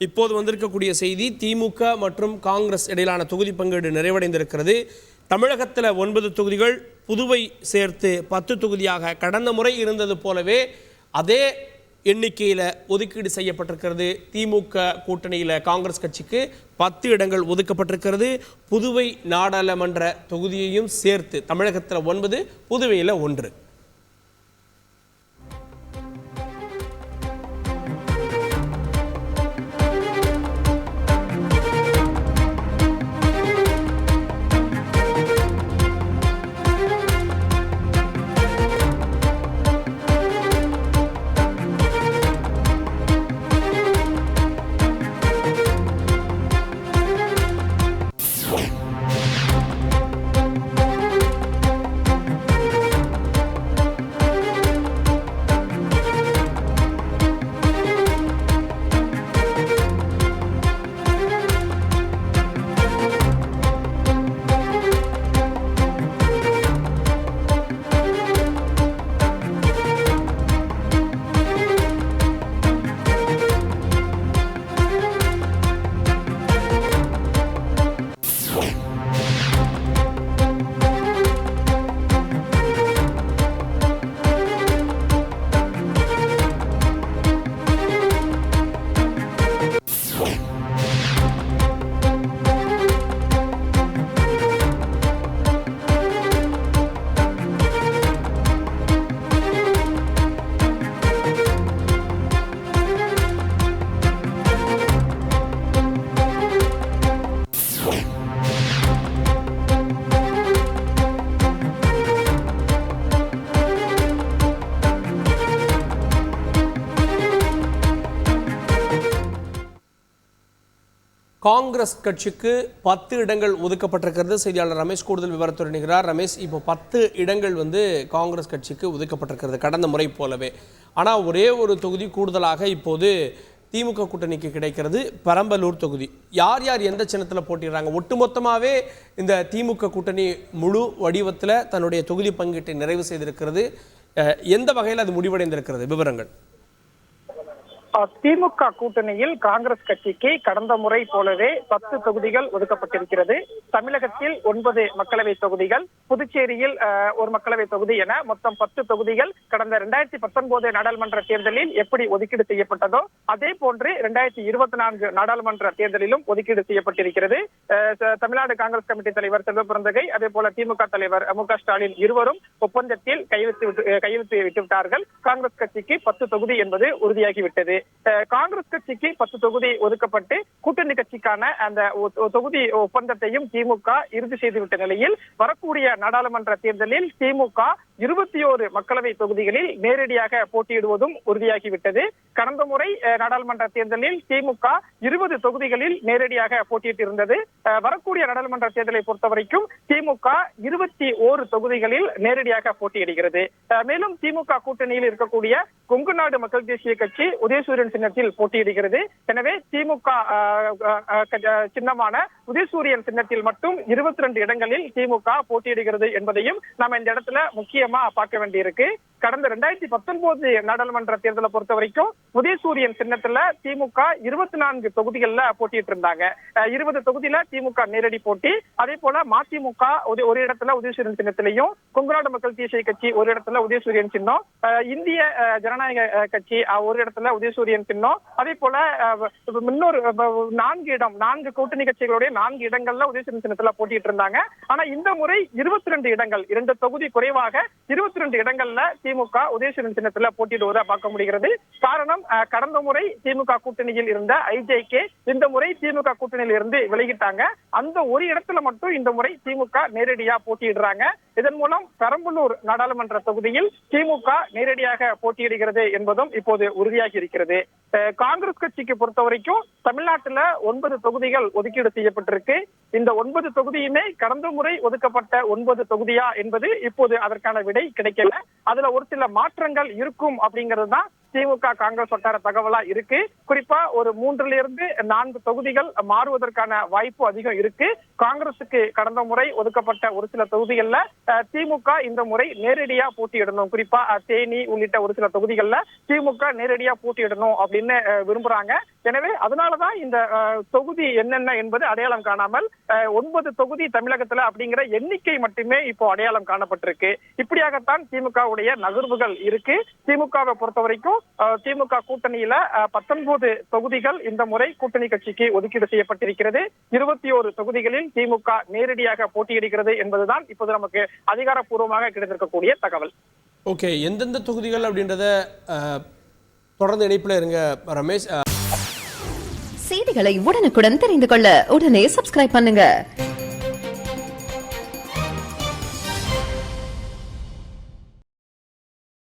இப்போது வந்திருக்கக்கூடிய செய்தி, திமுக மற்றும் காங்கிரஸ் இடையிலான தொகுதி பங்கீடு நிறைவடைந்திருக்கிறது. தமிழகத்தில் 9 தொகுதிகள், புதுவை சேர்த்து 10 தொகுதியாக கடந்த முறை இருந்தது போலவே அதே எண்ணிக்கையில் ஒதுக்கீடு செய்யப்பட்டிருக்கிறது. திமுக கூட்டணியில் காங்கிரஸ் கட்சிக்கு 10 இடங்கள் ஒதுக்கப்பட்டிருக்கிறது. புதுவை நாடாளுமன்ற தொகுதியையும் சேர்த்து தமிழகத்தில் 9, புதுவையில் 1. காங்கிரஸ் கட்சிக்கு 10 இடங்கள் ஒதுக்கப்பட்டிருக்கிறது. செய்தியாளர் ரமேஷ் கூடுதல் விவரத்துடன் இணைகிறார். ரமேஷ், இப்போ 10 இடங்கள் காங்கிரஸ் கட்சிக்கு ஒதுக்கப்பட்டிருக்கிறது கடந்த முறை போலவே. ஆனால் ஒரே ஒரு தொகுதி கூடுதலாக இப்போது திமுக கூட்டணிக்கு கிடைக்கிறது, பெரம்பலூர் தொகுதி. யார் யார் எந்த சின்னத்தில் போட்டிடுறாங்க? ஒட்டுமொத்தமாகவே இந்த திமுக கூட்டணி முழு வடிவத்தில் தன்னுடைய தொகுதி பங்கீட்டை நிறைவு செய்திருக்கிறது. எந்த வகையில் அது முடிவடைந்திருக்கிறது? விவரங்கள். திமுக கூட்டணியில் காங்கிரஸ் கட்சிக்கு கடந்த முறை போலவே 10 தொகுதிகள் ஒதுக்கப்பட்டிருக்கிறது. தமிழகத்தில் 9 மக்களவை தொகுதிகள், புதுச்சேரியில் ஒரு மக்களவை தொகுதி என மொத்தம் 10 தொகுதிகள் கடந்த 2019 நாடாளுமன்ற தேர்தலில் எப்படி ஒதுக்கீடு செய்யப்பட்டதோ அதே போன்று 2024 நாடாளுமன்ற தேர்தலிலும் ஒதுக்கீடு செய்யப்பட்டிருக்கிறது. தமிழ்நாடு காங்கிரஸ் கமிட்டி தலைவர் செல்வ பிறந்தகை, அதே போல திமுக தலைவர் மு.க. ஸ்டாலின் இருவரும் ஒப்பந்தத்தில் கையெழுத்து விட்டுவிட்டார்கள். காங்கிரஸ் கட்சிக்கு 10 தொகுதி என்பது உறுதியாகிவிட்டது. காங்கிரஸ் கட்சிக்கு 10 தொகுதி ஒதுக்கப்பட்டு கூட்டணி கட்சிக்கான அந்த தொகுதி ஒப்பந்தத்தையும் திமுக இறுதி செய்துவிட்ட நிலையில் வரக்கூடிய நாடாளுமன்ற தேர்தலில் திமுக 21 மக்களவை தொகுதிகளில் நேரடியாக போட்டியிடுவதும் உறுதியாகிவிட்டது. கடந்த முறை நாடாளுமன்ற தேர்தலில் திமுக 20 தொகுதிகளில் நேரடியாக போட்டியிட்டிருந்தது. வரக்கூடிய நாடாளுமன்ற தேர்தலை பொறுத்தவரைக்கும் திமுக 21 தொகுதிகளில் நேரடியாக போட்டியிடுகிறது. மேலும் திமுக கூட்டணியில் இருக்கக்கூடிய கொங்கு நாடு மக்கள் தேசிய கட்சி உதயசூரியன் சின்னத்தில் போட்டியிடுகிறது. எனவே திமுக சின்னமான உதயசூரியன் சின்னத்தில் மட்டும் 22 இடங்களில் திமுக போட்டியிடுகிறது என்பதையும் நாம் இந்த இடத்துல முக்கியமா பார்க்க வேண்டியிருக்கு. கடந்த 2019 நாடாளுமன்ற தேர்தலை பொறுத்த வரைக்கும் உதயசூரியன் சின்னத்துல திமுக 24 தொகுதிகள்ல போட்டிட்டு இருந்தாங்க. 20 தொகுதியில திமுக நேரடி போட்டி, அதே போல மதிமுக ஒரு இடத்துல உதயசூரியன் சின்னத்திலையும், கொங்கு நாடு மக்கள் தேசிய கட்சி ஒரு இடத்துல உதயசூரியன் சின்னம், இந்திய ஜனநாயக கட்சி ஒரு இடத்துல உதயசூரியன் சின்னம், அதே போல இன்னொரு 4 கூட்டணி கட்சிகளுடைய 4 இடங்கள்ல உதயசூரியன் சின்னத்துல போட்டிட்டு இருந்தாங்க. ஆனா இந்த முறை 22 இடங்கள், 2 தொகுதி குறைவாக 22 இடங்கள்ல திமுக உதயசூரியன் சின்னத்துல போட்டியிடுவதை பார்க்க முடிகிறது. காரணம், கடந்த முறை திமுக கூட்டணியில் இருந்த ஐஜேகே இந்த முறை திமுக கூட்டணியில் இருந்து விலகிட்டாங்க. அந்த ஒரு இடத்துல மட்டும் இந்த முறை திமுக நேரடியா போட்டியிடுறாங்க. இதன் மூலம் பெரம்பலூர் நாடாளுமன்ற தொகுதியில் திமுக நேரடியாக போட்டியிடுகிறது என்பதும் இப்போது உறுதியாகி இருக்கிறது. காங்கிரஸ் கட்சிக்கு பொறுத்த வரைக்கும் தமிழ்நாட்டுல 9 தொகுதிகள் ஒதுக்கீடு செய்யப்பட்டிருக்கு. இந்த 9 தொகுதியுமே கடந்த முறை ஒதுக்கப்பட்ட 9 தொகுதியா என்பது இப்போது அதற்கான விடை கிடைக்கல. அதுல ஒரு சில மாற்றங்கள் இருக்கும் அப்படிங்கிறது தான் திமுக காங்கிரஸ் வட்டார தகவலா இருக்கு. குறிப்பா ஒரு 3 to 4 தொகுதிகள் மாறுவதற்கான வாய்ப்பு அதிகம் இருக்கு. காங்கிரசுக்கு கடந்த முறை ஒதுக்கப்பட்ட ஒரு சில தொகுதிகள்ல திமுக இந்த முறை நேரடியா போட்டியிடணும். குறிப்பா தேனி உள்ளிட்ட ஒரு சில தொகுதிகள்ல திமுக நேரடியா போட்டியிடணும் அப்படின்னு விரும்புறாங்க. எனவே அதனாலதான் இந்த தொகுதி என்னென்ன என்பது அடையாளம் காணாமல் 9 தொகுதி தமிழகத்துல அப்படிங்கிற எண்ணிக்கை மட்டுமே இப்போ அடையாளம் காணப்பட்டிருக்கு. இப்படியாகத்தான் திமுகவுடைய நகர்வுகள் இருக்கு. திமுகவை பொறுத்த வரைக்கும் திமுக கூட்டணியில 19 தொகுதிகள் இந்த முறை கூட்டணி கட்சிக்கு ஒதுக்கீடு செய்யப்பட்டிருக்கிறது. 21 தொகுதிகளில் திமுக நேரடியாக போட்டியிடுகிறது என்பதுதான் இப்போது நமக்கு அதிகாரப்பூர்வமாக கிடைத்திருக்கக்கூடிய தகவல். ஓகே, எந்தெந்த தொகுதிகள் அப்படின்றத தொடர்ந்து இணைப்புல இருங்க ரமேஷ். செய்திகளை உடனுக்குடன் தெரிந்து கொள்ள உடனே சப்ஸ்கிரைப் பண்ணுங்க.